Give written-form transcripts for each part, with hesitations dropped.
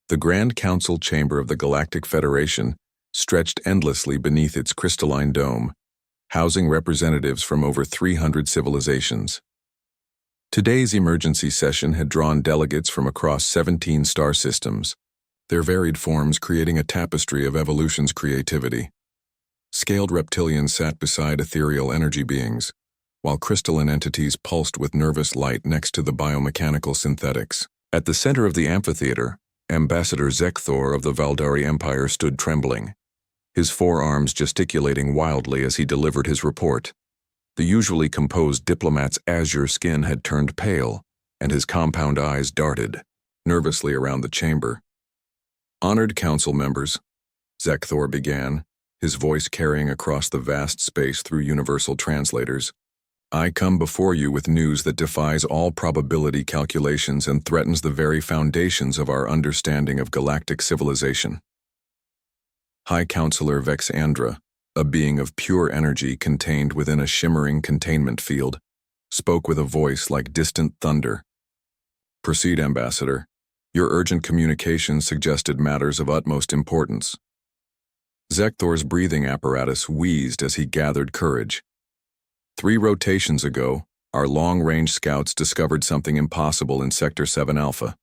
The Grand Council chamber of the Galactic Federation stretched endlessly beneath its crystalline dome, housing representatives from over 300 civilizations. Today's emergency session had drawn delegates from across 17 star systems, their varied forms creating a tapestry of evolution's creativity. Scaled reptilians sat beside ethereal energy beings, while crystalline entities pulsed with nervous light next to the biomechanical synthetics. At the center of the amphitheater, Ambassador Zekthor of the Valdari Empire stood trembling, his forearms gesticulating wildly as he delivered his report. The usually composed diplomat's azure skin had turned pale, and his compound eyes darted nervously around the chamber. "Honored council members," Zekthor began, his voice carrying across the vast space through universal translators, "I come before you with news that defies all probability calculations and threatens the very foundations of our understanding of galactic civilization." High Counselor Vexandra, a being of pure energy contained within a shimmering containment field, spoke with a voice like distant thunder. "Proceed, Ambassador. Your urgent communication suggested matters of utmost importance." Zekthor's breathing apparatus wheezed as he gathered courage. 3 rotations ago, our long-range scouts discovered something impossible in Sector 7 Alpha.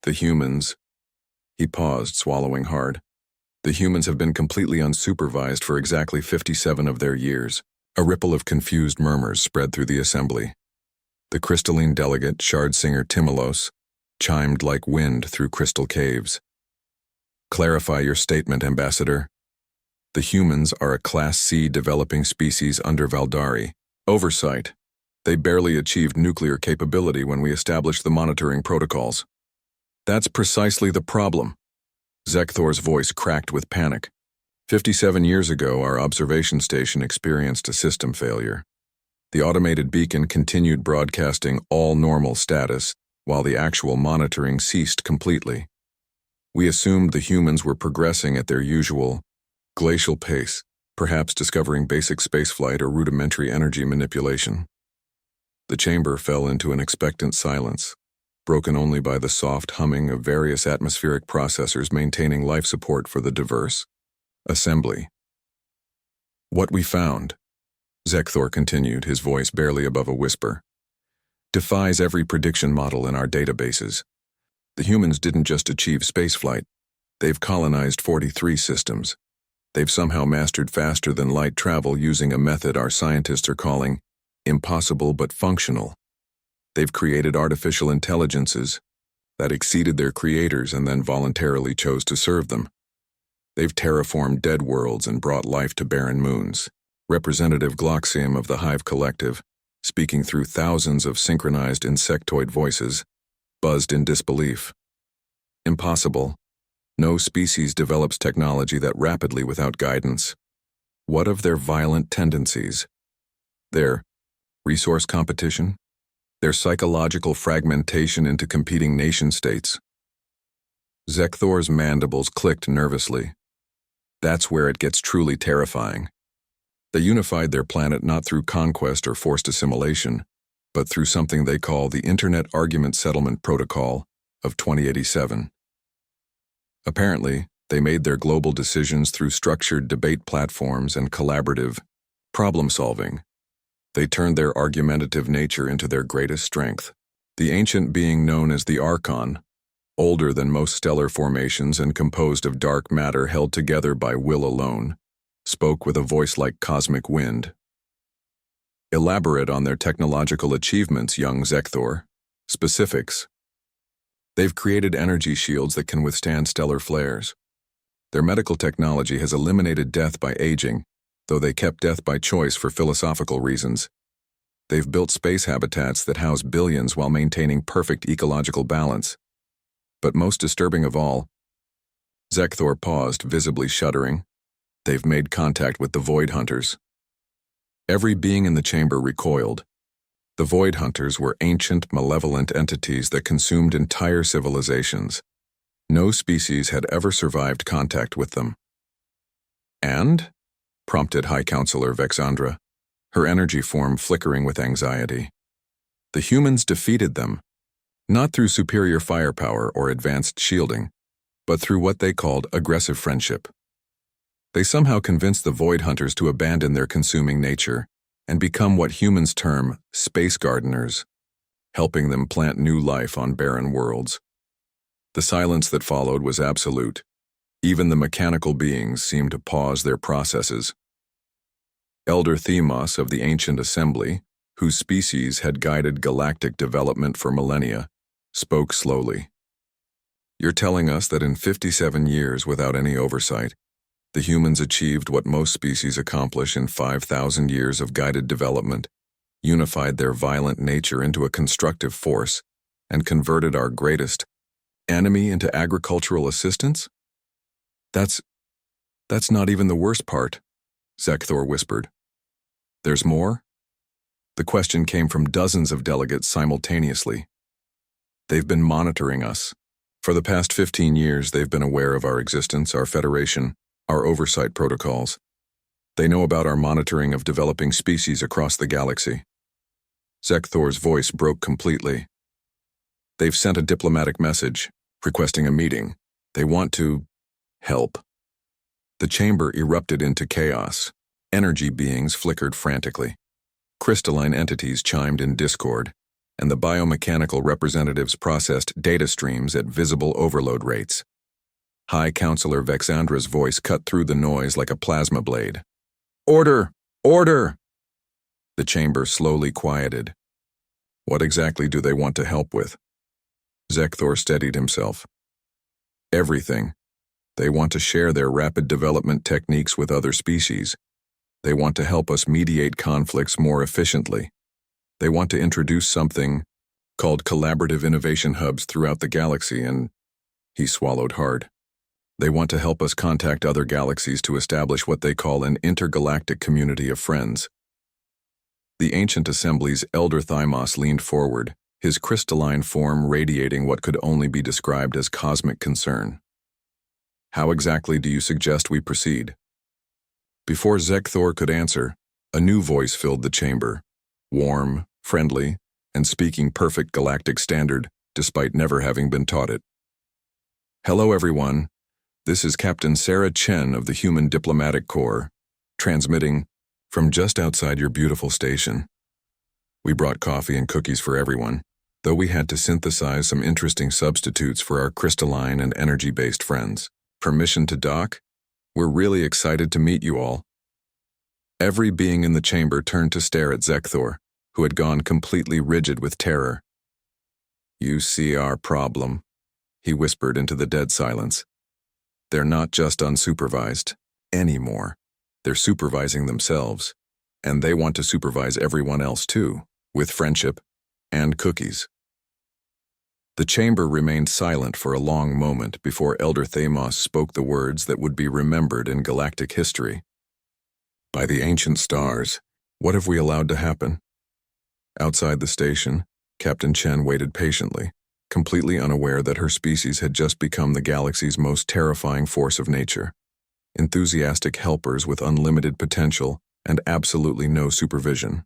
The humans... He paused, swallowing hard. The humans have been completely unsupervised for exactly 57 of their years. A ripple of confused murmurs spread through the assembly. The crystalline delegate, shard singer Timolos, chimed like wind through crystal caves. "Clarify your statement, Ambassador." "The humans are a Class C developing species under Valdari. Oversight. They barely achieved nuclear capability when we established the monitoring protocols." "That's precisely the problem." Zekthor's voice cracked with panic. 57 years ago, our observation station experienced a system failure. The automated beacon continued broadcasting all normal status, while the actual monitoring ceased completely. We assumed the humans were progressing at their usual, glacial pace, perhaps discovering basic spaceflight or rudimentary energy manipulation. The chamber fell into an expectant silence, broken only by the soft humming of various atmospheric processors maintaining life support for the diverse assembly. "What we found," Zekthor continued, his voice barely above a whisper, "defies every prediction model in our databases. The humans didn't just achieve spaceflight, they've colonized 43 systems. They've somehow mastered faster-than-light travel using a method our scientists are calling impossible but functional. They've created artificial intelligences that exceeded their creators and then voluntarily chose to serve them. They've terraformed dead worlds and brought life to barren moons." Representative Gloxium of the Hive Collective, speaking through thousands of synchronized insectoid voices, buzzed in disbelief. "Impossible. No species develops technology that rapidly without guidance. What of their violent tendencies? Their resource competition? Their psychological fragmentation into competing nation-states?" Zekthor's mandibles clicked nervously. "That's where it gets truly terrifying. They unified their planet not through conquest or forced assimilation, but through something they call the Internet Argument Settlement Protocol of 2087. Apparently, they made their global decisions through structured debate platforms and collaborative problem-solving. They turned their argumentative nature into their greatest strength. The ancient being known as the Archon, older than most stellar formations and composed of dark matter held together by will alone, spoke with a voice like cosmic wind. "Elaborate on their technological achievements, young Zekthor. Specifics." "They've created energy shields that can withstand stellar flares. Their medical technology has eliminated death by aging, though they kept death by choice for philosophical reasons. They've built space habitats that house billions while maintaining perfect ecological balance. But most disturbing of all," Zekthor paused, visibly shuddering, "they've made contact with the Void Hunters." Every being in the chamber recoiled. The Void Hunters were ancient, malevolent entities that consumed entire civilizations. No species had ever survived contact with them. "And?" prompted High Counselor Vexandra, her energy form flickering with anxiety. "The humans defeated them, not through superior firepower or advanced shielding, but through what they called aggressive friendship. They somehow convinced the Void Hunters to abandon their consuming nature and become what humans term space gardeners, helping them plant new life on barren worlds. The silence that followed was absolute. Even the mechanical beings seemed to pause their processes. Elder Themos of the Ancient Assembly, whose species had guided galactic development for millennia, spoke slowly. "You're telling us that in 57 years without any oversight, the humans achieved what most species accomplish in 5,000 years of guided development, unified their violent nature into a constructive force, and converted our greatest enemy into agricultural assistants? That's not even the worst part," Zekthor whispered. "There's more?" The question came from dozens of delegates simultaneously. "They've been monitoring us. For the past 15 years, they've been aware of our existence, our federation, our oversight protocols. They know about our monitoring of developing species across the galaxy." Zekthor's voice broke completely. "They've sent a diplomatic message, requesting a meeting. They want to help." The chamber erupted into chaos. Energy beings flickered frantically. Crystalline entities chimed in discord, and the biomechanical representatives processed data streams at visible overload rates. High Counselor Vexandra's voice cut through the noise like a plasma blade. "Order! Order!" The chamber slowly quieted. "What exactly do they want to help with?" Zekthor steadied himself. "Everything. They want to share their rapid development techniques with other species. They want to help us mediate conflicts more efficiently. They want to introduce something called collaborative innovation hubs throughout the galaxy, and..." He swallowed hard. "They want to help us contact other galaxies to establish what they call an intergalactic community of friends." The Ancient Assembly's Elder Thymos leaned forward, his crystalline form radiating what could only be described as cosmic concern. "How exactly do you suggest we proceed?" Before Zekthor could answer, a new voice filled the chamber, warm, friendly, and speaking perfect galactic standard, despite never having been taught it. "Hello, everyone. This is Captain Sarah Chen of the Human Diplomatic Corps, transmitting from just outside your beautiful station. We brought coffee and cookies for everyone, though we had to synthesize some interesting substitutes for our crystalline and energy-based friends. Permission to dock? We're really excited to meet you all." Every being in the chamber turned to stare at Zekthor, who had gone completely rigid with terror. "You see our problem," he whispered into the dead silence. "They're not just unsupervised anymore. They're supervising themselves, and they want to supervise everyone else too, with friendship and cookies." The chamber remained silent for a long moment before Elder Thamos spoke the words that would be remembered in galactic history. "By the ancient stars, what have we allowed to happen?" Outside the station, Captain Chen waited patiently, completely unaware that her species had just become the galaxy's most terrifying force of nature. Enthusiastic helpers with unlimited potential and absolutely no supervision.